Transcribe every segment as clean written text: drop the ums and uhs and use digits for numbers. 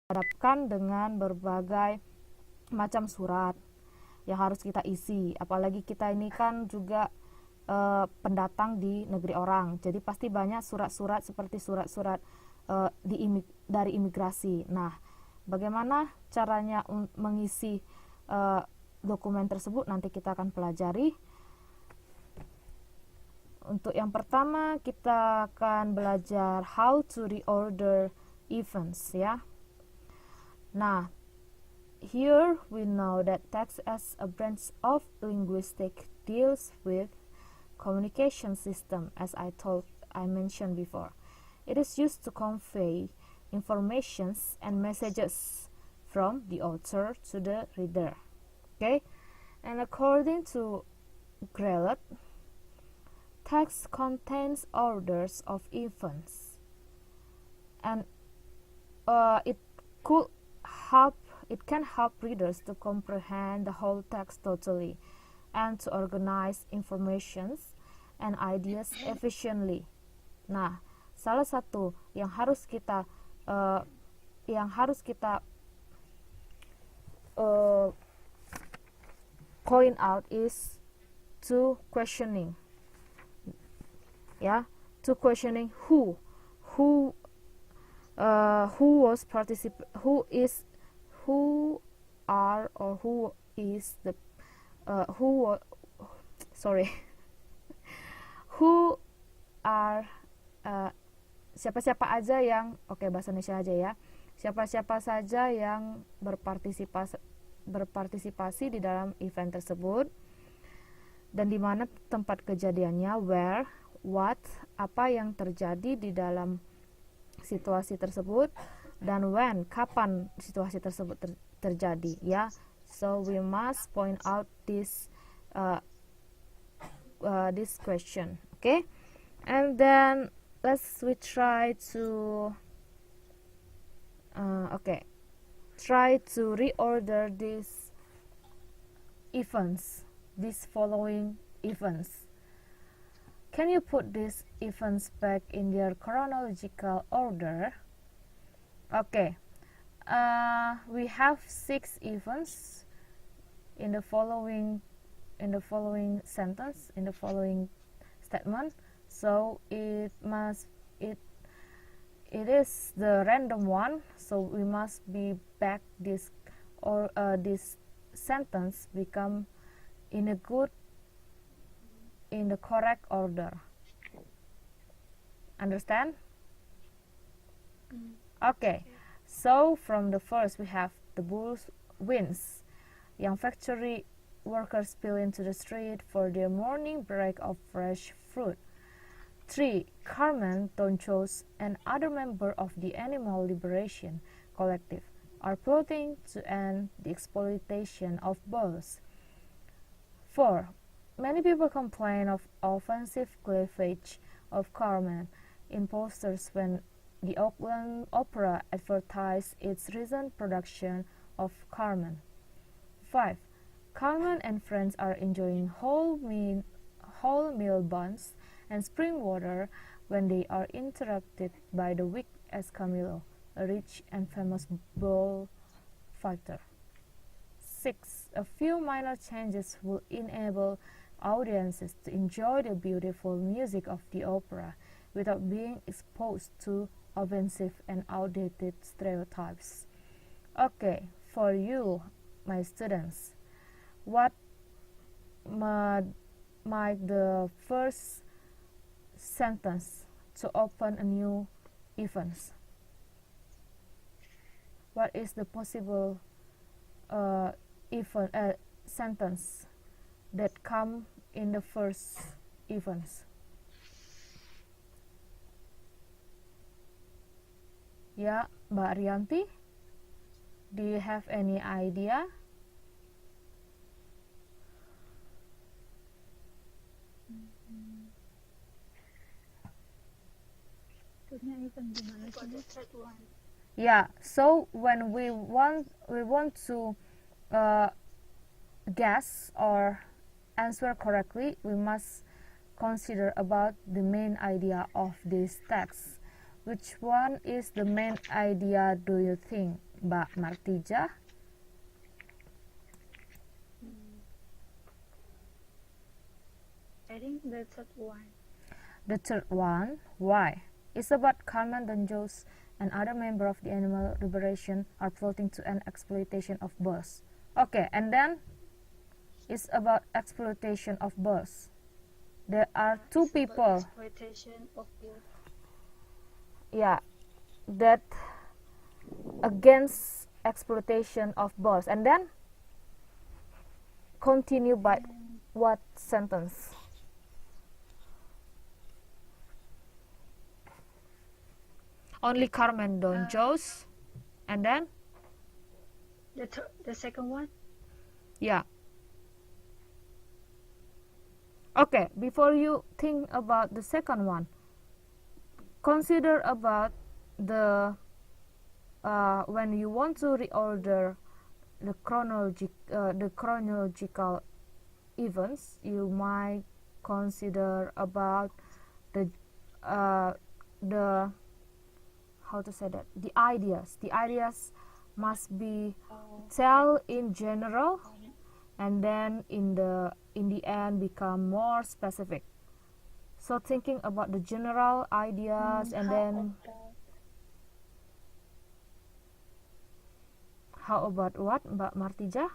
hadapkan dengan berbagai macam surat yang harus kita isi. Apalagi kita ini kan juga pendatang di negeri orang, jadi pasti banyak surat-surat seperti surat-surat dari imigrasi. Nah, bagaimana caranya mengisi dokumen tersebut nanti kita akan pelajari. Untuk yang pertama kita akan belajar how to reorder events ya. Nah, here we know that text as a branch of linguistics deals with communication system, as I mentioned before. It is used to convey informations and messages from the author to the reader. Okay, and according to Grelet, text contains orders of events, and it can help readers to comprehend the whole text totally and to organize informations and ideas efficiently. Nah, salah satu yang harus kita point out is to questioning. Yeah, to questioning who siapa-siapa aja yang bahasa Indonesia aja ya, siapa-siapa saja yang berpartisipasi di dalam event tersebut, dan di mana tempat kejadiannya, where, what, apa yang terjadi di dalam situasi tersebut, dan when, kapan situasi tersebut terjadi ya. So we must point out this question, okay? And then we try to reorder these following events. Can you put these events back in their chronological order? Okay, we have 6 events in the following statement. So it is the random one. So we must be back this sentence become in the correct order. Understand? Okay. So from the first we have the bull wins. Young factory workers spill into the street for their morning break of fresh fruit. 3. Carmen, Tonchos, and other members of the Animal Liberation Collective are plotting to end the exploitation of bulls. 4. Many people complain of offensive cleavage of Carmen in posters when the Oakland Opera advertised its recent production of Carmen. 5. Carmen and friends are enjoying whole meal buns and spring water when they are interrupted by the weak Escamillo, a rich and famous bull fighter. 6. A few minor changes will enable audiences to enjoy the beautiful music of the opera without being exposed to offensive and outdated stereotypes. Okay, for you, my students, what might the first sentence to open a new event? What is the possible sentence that come in the first events? Ya, Mbak Rianti, do you have any idea? Yeah, so when we want to guess or answer correctly, we must consider about the main idea of this text. Which one is the main idea, do you think? Mbak Martija? I think the third one. The third one, why? It's about Carmen Donjos and other members of the animal liberation are plotting to end exploitation of birds. Okay, and then it's about exploitation of birds. There are two people. Exploitation of birds. Yeah, that against exploitation of birds, and then continue by what sentence? Only Carmen Donjos, and then the second one. yeah. Okay, before you think about the second one, consider about the when you want to reorder the chronological events, you might consider about the how to say that, the ideas must be tell in general, and then in the end become more specific. So thinking about the general ideas, and then how about what, Mbak Martija?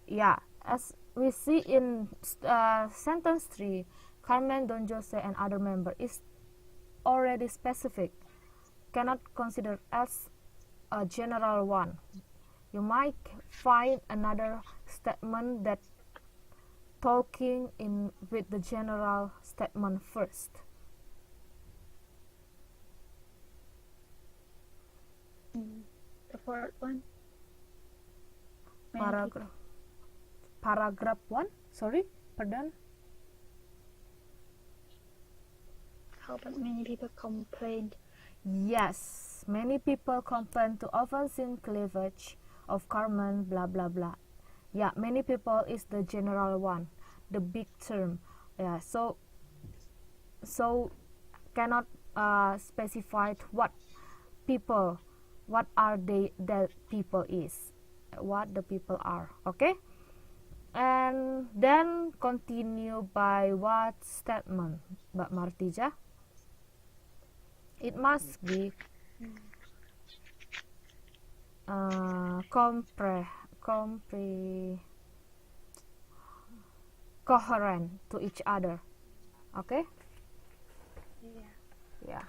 Yeah, as we see in sentence 3, Carmen Donjose and other member is already specific, cannot consider as a general one. You might find another statement that talking in with the general statement first. The fourth one. Paragraph 1, sorry, pardon. How about many people complained? Yes, many people complain to often seen cleavage of Carmen, blah blah blah. Yeah, many people is the general one, the big term. Yeah, so cannot specify what people, what are they, that people is, what the people are. Okay, and then continue by what statement, Mbak Martija? It must be coherent to each other. Okay? Ya.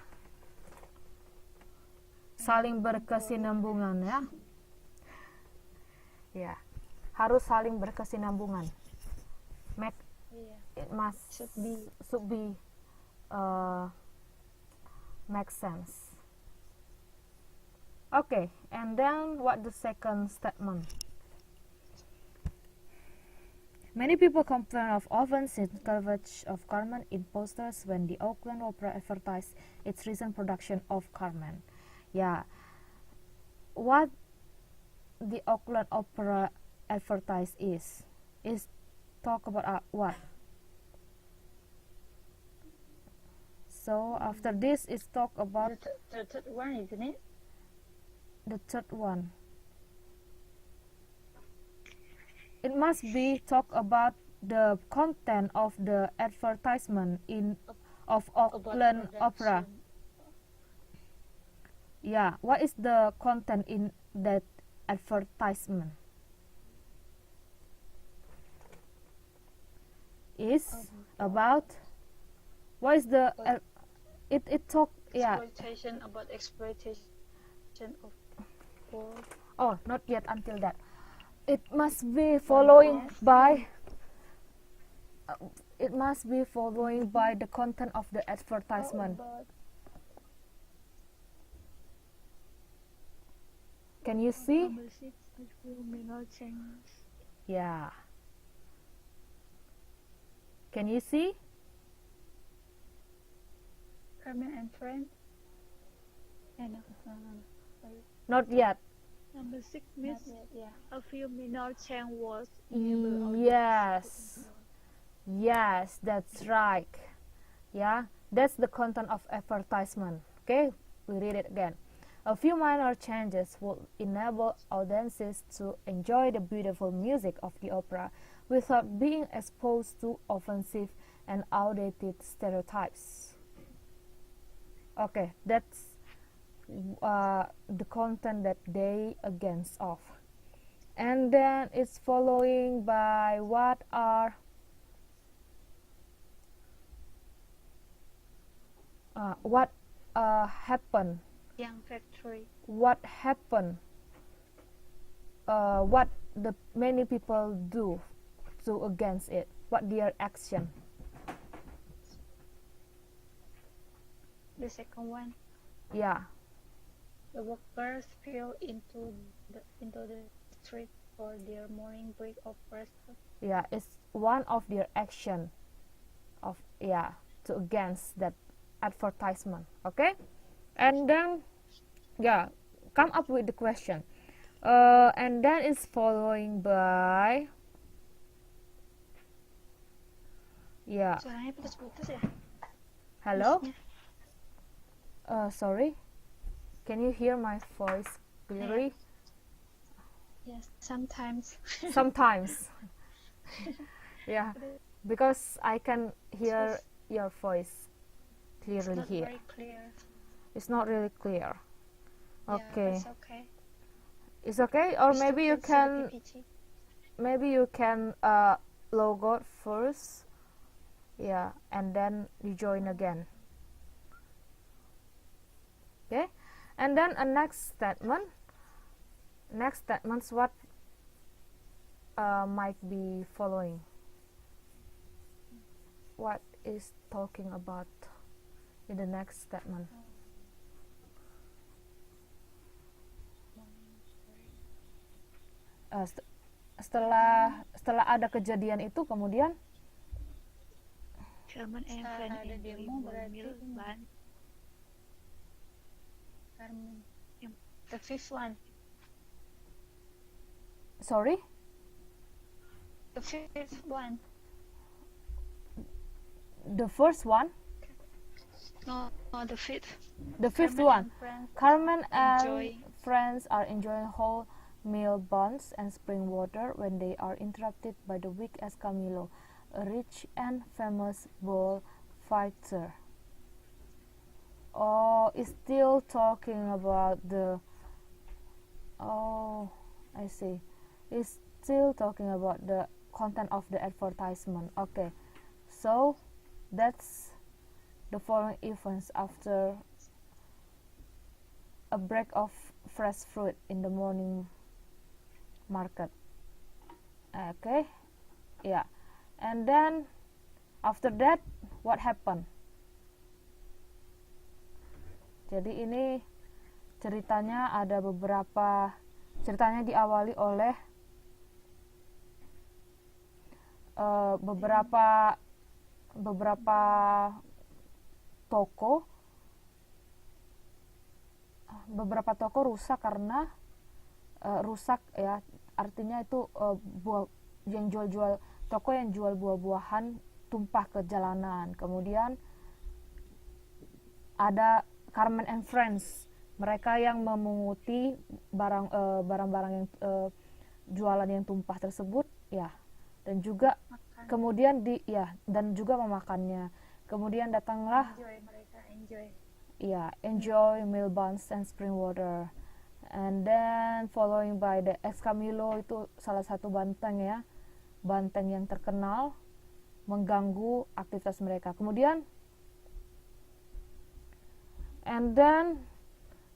Saling berkesinambungan ya. Ya. Harus saling berkesinambungan. It must should be make sense. Okay, and then what the second statement? Many people complain of often seen coverage of Carmen in posters when the Auckland Opera advertised its recent production of Carmen. Yeah, what the Auckland Opera advertised is talk about what? So after this is talk about the third one, isn't it? The third one. It must be talk about the content of the advertisement of Auckland Opera. Yeah, what is the content in that advertisement? Is about what is the it talk, yeah, exploitation, about exploitation of poor. Oh, not yet until that. It must be following by the content of the advertisement. Can you see? Yeah. Can you see? Carmen and friend. Not yet. Number 6, Miss. Yeah. A few minor change was Yes, that's right. Yeah, That's the content of advertisement. Okay, we read it again. A few minor changes would enable audiences to enjoy the beautiful music of the opera without being exposed to offensive and outdated stereotypes. Okay, that's the content that they against of. And then it's following by what happened, Young Factory. what happened, what the many people do to against it, what their action. The second one, Yeah, the workers spill into the street for their morning break of rest. yeah, it's one of their action of, yeah, to against that advertisement. Okay, and then, yeah, come up with the question, and then it's following by, yeah, Suaranya putus-putus ya? hello. Miss-nya. Sorry, can you hear my voice clearly? Yes, sometimes. Sometimes. Yeah, because I can hear your voice It's clearly not here. very clear. It's not really clear. Okay, Yeah, it's okay. it's okay. Or We still maybe you see the can log out first. Yeah, and then you join again. Okay, and then a next statement. Next statements what might be following. What is talking about in the next statement? Setelah ada kejadian itu, kemudian German and Setelah French ada enjoy demo berarti milk ban. Carmen. Yang The fifth one. sorry, The fifth one. the first one, No, the fifth. the fifth Carmen one. and friends Carmen and enjoy- friends are enjoying wholemeal buns and spring water when they are interrupted by the weak Escamillo, a rich and famous bullfighter. Oh, it's still talking about the. Oh, I see. It's still talking about the content of the advertisement. Okay, so that's the following events after a break of fresh fruit in the morning market. Okay, yeah, and then after that what happened? Jadi ini ceritanya ada beberapa, ceritanya diawali oleh beberapa toko rusak karena rusak ya, artinya itu buah yang jual toko yang jual buah-buahan tumpah ke jalanan. Kemudian ada Carmen and Friends, mereka yang memunguti barang-barang yang jualan yang tumpah tersebut, ya, dan juga makan. kemudian dan juga memakannya. Kemudian datanglah Mereka enjoy. enjoy meal buns and spring water, and then following by the Escamillo, itu salah satu banteng ya, banteng yang terkenal mengganggu aktivitas mereka. Kemudian and then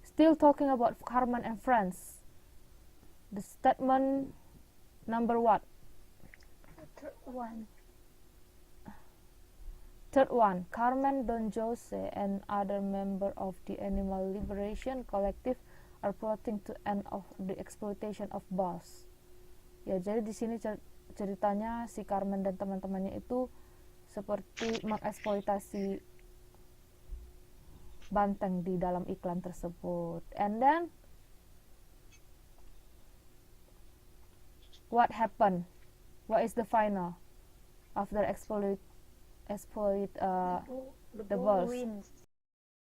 still talking about Carmen and Friends, the statement number what? Third one, Carmen, Don Jose, and other member of the Animal Liberation Collective are plotting to end of the exploitation of bulls. Ya, jadi di sini ceritanya si Carmen dan teman-temannya itu seperti mengeksploitasi banteng di dalam iklan tersebut. And then what happened? What is the final after The The bull bulls. wins.